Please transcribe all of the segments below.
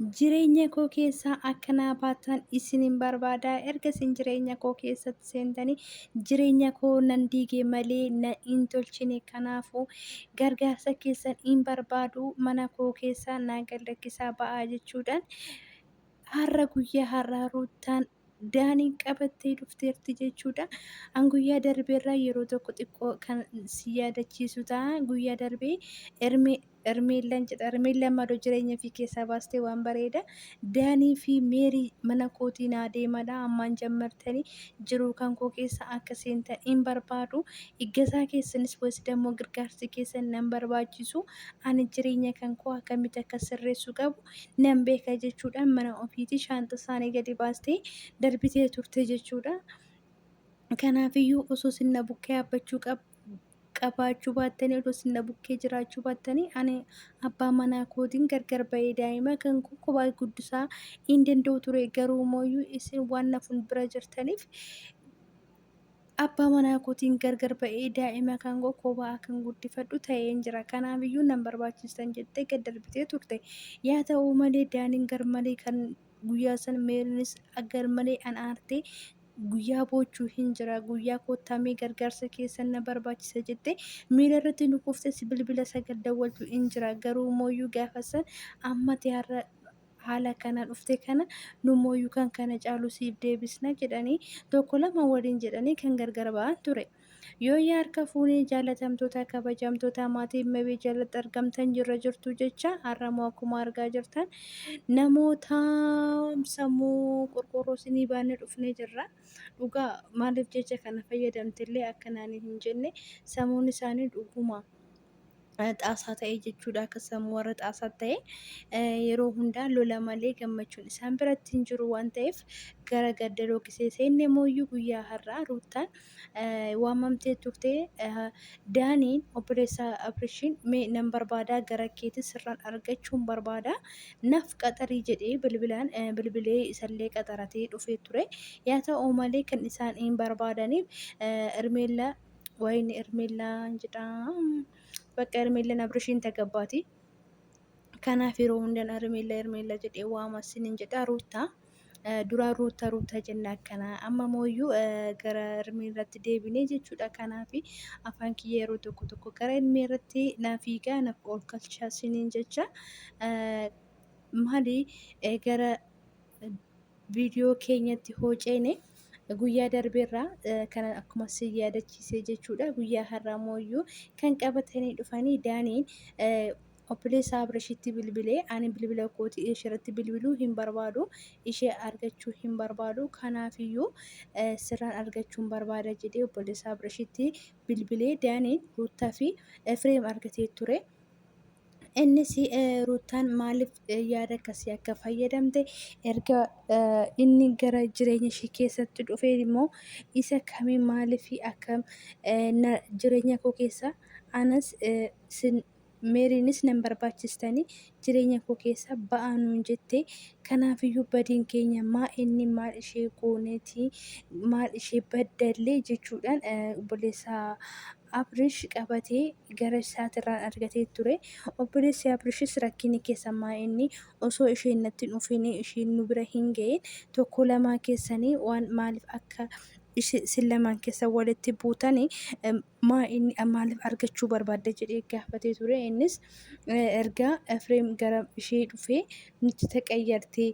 Jireenya koo keessaa akka naa baatan isinin barbaadaa. Erga isin jireenya koo keessatti seentanii jireenya koo nan diige malee na hin tolchine. Kanaafuu gargaarsa keessan hin barbaadu. Mana koo keessaa naa gadhiisaa ba'aa jechuudhaan har'a guyyaa har'aa Ruutaan Daanii qabattee dhufteerti jechuudha. An guyyaa darbeerraa yeroo tokko xiqqoo kan si yaadachiisu ta'a. Guyyaa darbee Ermeellaan jedha. Ermeellaan madoo jireenya fi keessaa baastee waan bareeda. Daanii fi Meerii mana kootiin adeemadha. Ammaan jammartanii jiru kan koo keessa akka seentan hin barbaadu. Iggasaa keessanis wasi dammoo gargaarsi keessan nan barbaachisu. Ani jireenya kan koo akkamitti akka sirreessu qabu nan beeka jechuudha. Mana ofiitii shaanta isaanii gadi baastee darbitee turte jechuudha. Kanaafiyyuu osoo sinna bukkee yaabbachuu qabaachuu baattanii osoo sinna bukkee jiraachuu baattanii ani abbaa manaa kootiin gargar ba'ee daa'ima kan kophaa guddisaa hin danda'u ture. Garuu mooyyuu isin waan nafuun bira jirtaniif abbaa manaa kootiin gargar ba'ee daa'ima kan kophaa kan guddifadhu ta'een jira. Kanaafiyyuu nan barbaachistan jettee gad darbitee turte. Yaa ta'uu malee Daaniin garmalee kan guyyaa san Meeriinis garmalee an aartee guyyaa boochuu hin jira. Guyyaa koottamee gargaarsa keessan na barbaachisa jettee miila irratti nu kuuftes bilbila sagal dawwaltu hin jira. Garuu mooyyuu gaafa san amma har'a haala kana dhufte kana nu mooyyuu kan kana caalu siif deebisna jedhanii tokko lama waliin jedhanii kan gargar ba'an ture. Yoo harka fuunee jaalatamtoota kabajamtoota maatii Immabee jalatti argamtan jirtu jecha har'amoo akkuma argaa jirtan namoota sammuu qorqorroo isinii baanee dhufnee jirra. Dhugaa maaliif jecha kana fayyadamtillee akka naanii hin jenne sammuun isaanii dhuguma xaasaa ta'e jechuudha. Akka sammuu warra xaasaa ta'e yeroo hundaa lola malee gammachuun isaan biratti hin jiru waan ta'eef gara gaddaloo kisee seenne mooyyuu guyyaa har'aa Ruutaan waamamtee turte. Daaniin obboleessa Abrishiin mee nan barbaadaa gara keetti sirraan argachuun barbaada naaf qaxarii jedhee bilbilee isallee qaxaratee dhufee ture. Yaa ta'u malee kan isaan hin barbaadaniif Ermeellaa wayni Ermeellaan jedhaa bakka Ermeellaan Abrishiin tagabbaati. Kanaaf yeroo hundaan Ermeellaa jedhee waama sinin jedha Ruutaa. Duraa Ruutaa jenna akkana amma mooyyuu gara Ermeellaatti deebinee jechuudha. Kanaaf afaan kiyya yeroo tokko gara Ermeellaatti naaf hiikaa naaf ol galchaa sinin jecha maali gara viidiyoo keenyatti hooceene guyyaa darbeerraa kan akkuma si yaadachiise jechuudha. Guyyaa har'aa mooyyuu kan qabatanii dhufanii Daaniin obboleessa Abrishitti bilbilee ani bilbila kooti isheerratti bilbiluu hin barbaadu. Ishee argachuu hin barbaadu. Kanaafiyyuu sirraan argachuun barbaada jedhee obboleessa Abrishitti bilbilee Daaniin Ruutaa fi Efreem argatee ture. Innis Ruutaan maaliif yaada akkasii akka fayyadamte erga inni gara jireenya ishee keessatti dhufee immoo isa kamiin maaliif akka jireenya koo keessa anas Meeriinis nan barbaachistanii jireenya koo keessa ba'aa nuun jettee kanaafiyyuu badiin keenya inni maal ishee gooneeti maal ishee baddallee jechuudhaan obboleessa Abrish qabatee gara isaatirraan argatee ture. Obboleessi Abrishis rakkini keessa inni osoo isheen natti dhufin isheen nu bira hin ga'in tokko lamaa keessanii waan maaliif akka isin lamaan keessa walitti buutanii maaliif argachuu barbaadda jedhee gaafatee ture. Innis ergaa Efreem gara ishee dhufee nutti taqayyartee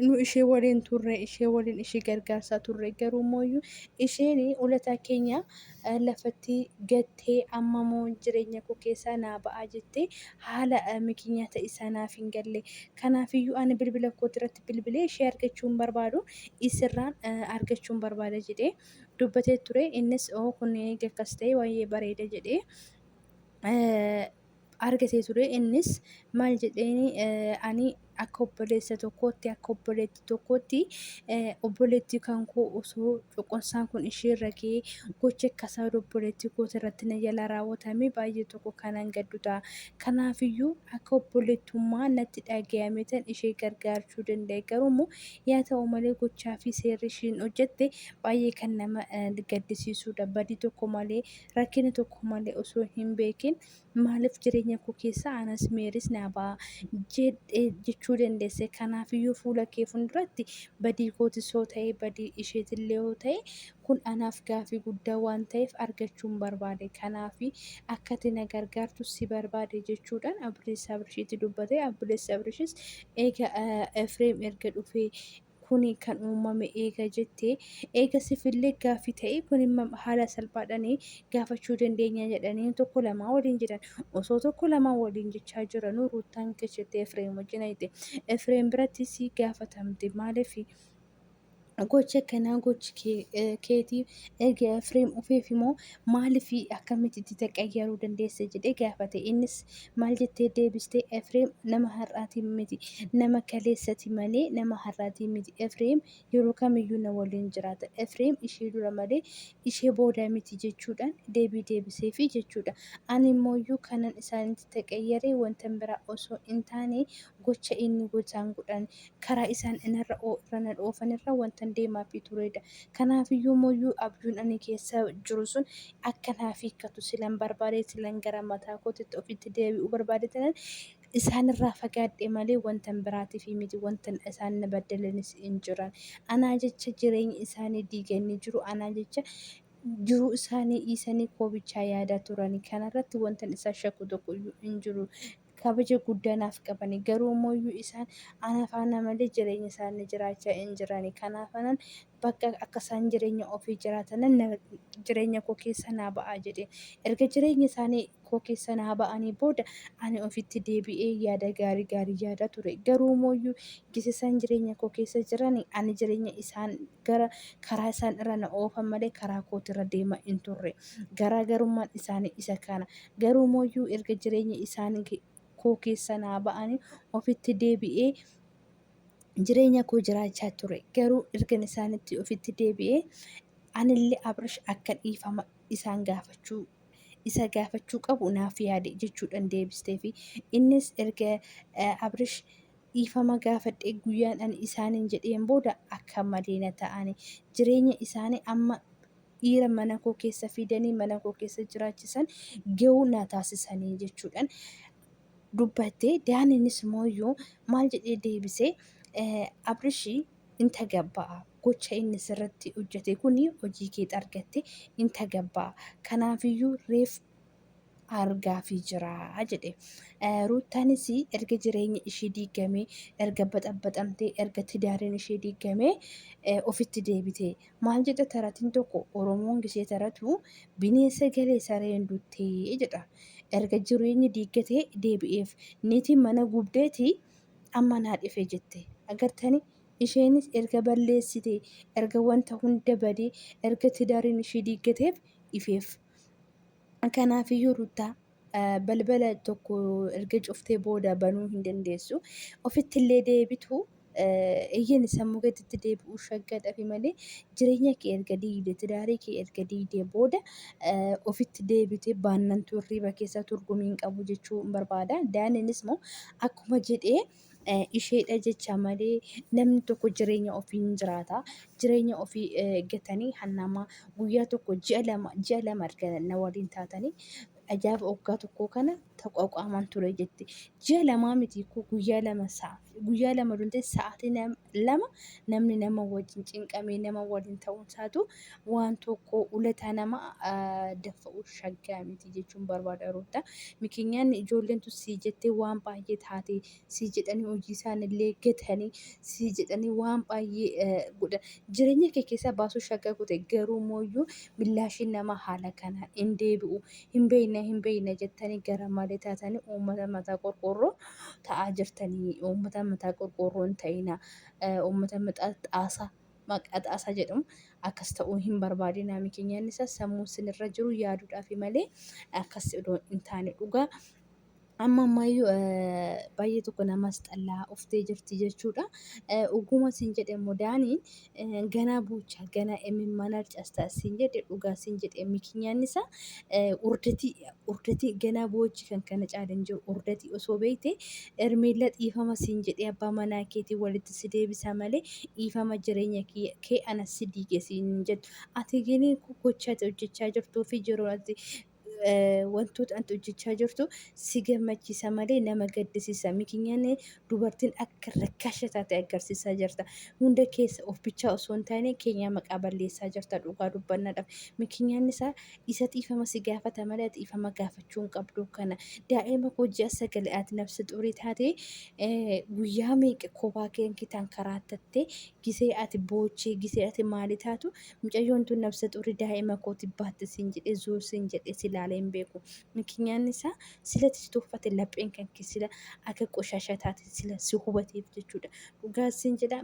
nu ishee waliin turre ishee waliin ishee gargaarsaa turre garuu mooyyuu isheen ulataa keenya lafatti gattee ammamoo jireenya koo keessaa naa ba'aa jettee haala mikinyaata isaa naaf hin galle. Kanaafiyyuu ani bilbila kootirratti bilbilee ishee argachuun barbaadu isirraan argachuun barbaada jedhee dubbatee ture. Innis kun akkas ta'e waa'ee bareeda jedhee argatee ture. Innis maal jedheeni ani akka obboleessa tokkootti akka obboleetti tokkootti obboleetti kan koo osoo coqonsaan kun ishee irra ga'ee gocha akkasaa obboleetti koota irratti na jala raawwatame baay'ee tokko kanan gaddu ta'a. Kanaafiyyuu akka obboleettummaa natti dhaga'ame tan ishee gargaaruu danda'e. Garuummoo yaa ta'u malee gochaa fi seerri isheen hojjette baay'ee kan nama gaddisiisudha. Badii tokko malee rakkina tokko malee osoo hin beekin maaliif jireenya koo keessa anas Meeris naa ba'a jechuudha. gochuu dandeesse. Kanaafiyyuu fuula kee fuulduratti badii kootis yoo ta'e badii isheetillee yoo ta'e kun anaaf gaafii guddaa waan ta'eef argachuun barbaade. Kanaafi akka ati na gargaartu si barbaade jechuudhaan Abbileessi Abrishiitti dubbate. Abbileessi Abrishis eega Efreem erga dhufee kuni kan uumame eega jettee eega sifillee gaaffii ta'e kun haala salphaadhaan gaafachuu dandeenya jedhanii tokko lama waliin jedhan osoo tokko lama waliin jechaa jiranuu Ruutaan keessatti Efreem wajjin hayte Efreem biratti si gaafatamte maaliif gocha akkanaa gochi keetii erga Efreem dhufeef immoo maaliif akkamitti itti taqayyaruu dandeesse jedhee gaafate. Innis maal jettee deebiste Efreem nama har'aatiin miti nama kaleessati malee nama har'aatiin miti. Efreem yeroo kamiyyuu na waliin jiraata. Efreem ishee dura malee ishee booda miti jechuudhaan deebii deebiseefi jechuudha. Ani immoo kanan isaanitti taqayyaree wanta biraa osoo hin taane gocha inni gochaan godhan karaa isaan irra oofan irra wanta deemaafi turedha. Kanaafiyyuu immoo abjuun ani keessa jiru sun akka naaf hiikkatu silan barbaade silan gara mataa kootitti ofitti deebi'uu barbaade tanan isaanirraa fagaadhe malee wanta biraatiif miti wanta isaan na baddalanis hin jiran. Anaa jecha jireenya isaanii diiganii jiru. Anaa jecha jiruu isaanii dhiisanii koobichaa yaadaa turani. Kanarratti wanta isa shakku tokko hin jiru. Kabaja guddaa naaf qabani. Garuu immoo isaan ana faana malee jireenya isaanii jiraachaa hin jirani. Kanaafanan bakka akka isaan jireenya ofii jiraatanan jireenya koo keessa naa ba'aa jedhe. Erga jireenya isaanii koo keessa naa ba'anii booda ani ofitti deebi'ee yaada gaarii gaarii yaada ture. Garuu immoo gisa isaan jireenya koo keessa jiran ani jireenya isaan gara karaa isaan irra na oofan malee karaa kootirra deema hin turre. Garaagarummaan isaanii isa kana. Garuu immoo erga jireenya isaanii koo keessa naa ba'anii ofitti deebi'ee jireenya koo jiraachaa ture. Garuu erga isaanitti ofitti deebi'ee anillee Abrish akka dhiifama isaan gaafachuu qabu naaf yaade jechuudhaan deebisteefi innis erga Abrish dhiifama gaafadhee guyyaan ani isaaniin jedheen booda akka malee na ta'ani jireenya isaanii amma dhiira mana koo keessa fidanii mana koo keessa jiraachisan gahuu na taasisanii jechuudhaan dubbattee Daaniinis immoo maal jedhee deebisee Abrish in tagabba'a. Gocha inni sirratti hojjete kuni hojii kee argatte in tagabba'a. Kanaafiyyuu reef argaafii jira jedhe. Ruutaanis erga jireenya ishee diigamee erga baxaxamtee erga tidaariin ishee diigamee ofitti deebite. Maal jedha taratiin tokko Oromoon gisee taratu bineensa galee sareen duttee jedha. Erga jireenyi diigatee deebi'eef niitiin mana gubdeeti amma naa dhufe jette. Agartanii isheenis erga balleessite erga wanta hunda badee erga tidaariin ishee diigateef ifeef. Kanaafiyyuu Ruutaa balbala tokko erga cuftee booda banuu hin dandeessu. Ofittillee deebitu iyyin sammuu gaditti deebi'uu shaggadhafi malee jireenya kee erga diigde tidaarii kee erga diigdee booda ofitti deebite baannantu hirriba keessa turgumiin qabu jechuu barbaada. Daaniinis immoo akkuma jedhee isheedha jecha malee namni tokko jireenya ofii hin jiraata. Jireenya ofii eeggatanii hannama guyyaa tokko ji'a lama argatan na waliin taatanii ajaa'iba waggaa tokko kana taqaaqaman ture jetti. Ji'a lamaa miti guyyaa lama dhuntee sa'aatii lama namni nama wajjin cinqamee nama waliin ta'uun isaatu waan tokko ulataa nama dafa'u shaggaa miti jechuun barbaada Ruutaa. Mikinyaan ijoolleen sii jettee waan baay'ee taate sii jedhanii hojii isaanillee gatanii sii jedhanii waan baay'ee godhan. Jireenya kee keessa baasuu shaggaa goote garuu immoo billaashiin nama haala kana hin deebi'u. Hin beekna jettanii gara malee taatanii uummata mataa qorqoorroo ta'aa jirtanii. Uummata mataa qorqoorroo hin ta'ina. Uummata mataa xaasaa maqaa xaasaa jedhamu akkas ta'uu hin barbaadina. Mikinyaan isaa sammuu sinirra jiru yaaduudhaaf malee akkas hin taane dhugaa. Amma ammayyuu baay'ee tokko namas xallaa uftee jirti jechuudha. Oguma siin jedhe immoo Daaniin ganaa buucha ganaa imimmaan harcastaa siin jedhe dhugaa siin jedhe mikinyaan isaa urdatii ganaa boochi kan kana caalan jiru urdatii osoo beekte ermeella dhiifama siin jedhe abbaa manaa keetii walitti si deebisa malee dhiifama jireenya kee anas si diige siin jedhu ati gini gochaati hojjechaa jirtuu fi jiru ati wantoota ati hojjechaa jirtu si gammachiisa malee nama gaddisiisa. Mikinyaan dubartiin akka rakkaasha taate agarsiisaa jirta. Hunda keessa of bichaa osoo hin taane keenya maqaa balleessaa jirta dhugaa dubbannaadhaaf. Mikinyaan isaa isa xiifama si gaafata malee xiifama gaafachuu hin qabdu kana. Daa'ima koo ji'a sagalee ati nafsi xurii taate guyyaa meeqa kophaa kee kitaan karaattattee gisee ati boochee gisee ati maali taatu mucayyoon tun nafsa xurii daa'ima kooti baatte siin jedhee zuur siin jedhee si ilaalee hin beeku. Mikinyaan isaa sila si tuffate lapheen kan kee sila akka qoshasha taate sila si hubateef jechuudha. Dhugaa siin jedha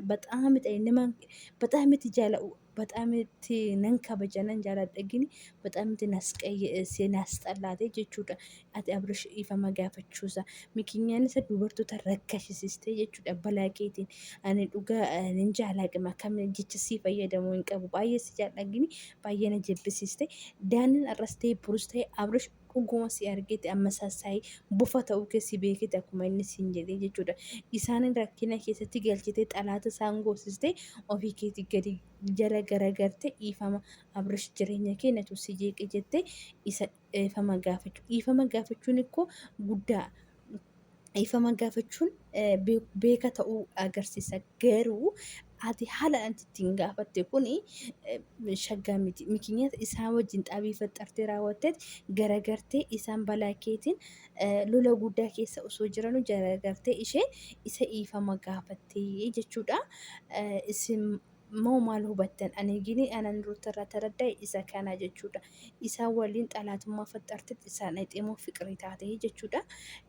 በጣም jaala'u በጣም nan kabaja nan jaaladha gini በጣም naasxallaate jechuudha. Ati Abrish dhiifama gaafachuusa mikinyaan isa dubartoota rakkashisiste jechuudha balaa keetiin. Ani dhugaa nin jaalaqima kam jecha sii fayyadamuu hin qabu baay'ee si jaalladha gini baay'ee na jibbisiiste. Daanin arras ta'e burus ta'e Abrish dhuguma si argite amma sassaayii bufa ta'uu keessi beekite akkuma inni siin jedhee jechuudha. Isaanin rakkina keessatti galchite xalaata isaan goosiste ofii keetii gadi jala garagarte dhiifama Abrish jireenya keenyatu si jeeqe jette isa dhiifama gaafachuu. Dhiifama gaafachuun ikkoo guddaa. Dhiifama gaafachuun beeka ta'uu agarsiisa garuu ati haala ati ittiin gaafatte kuni shaggaa miti. Mikinyata isaan wajjin xaabii faxxartee raawwatteet garagartee isaan balaa keetiin lola guddaa keessa osoo jiranuu garagartee ishee isa dhiifama gaafattee jechuudha. Isin moo maal hubattan? Ani gini anan irraa taraddaa'e isa kana jechuudha. Isaan waliin xalaatummaa faxxarteet isaan ixeemoo fiqirii taate jechuudha.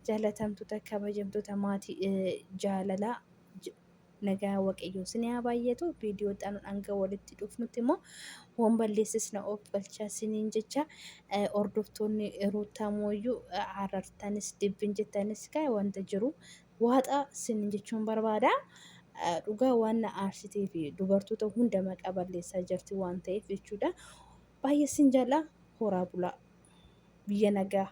Jaalatamtoota kabajamtoota maatii jaalalaa nagaa waaqayyoo isin haa baay'atu. Viidiyoodhaan hanga walitti dhufnutti immoo waan balleessisna of galchaa isiniin jecha hordoftoonni Ruutaa Mooyyuu arartanis dibbin jettanis kaa wanta jiru waaxaa isiniin jechuun barbaada. Dhugaa waan na aarsitee fi dubartoota hunda maqaa balleessaa jirti waan ta'eef jechuudha. Baay'ee isin jaala horaa bulaa biyya nagaa.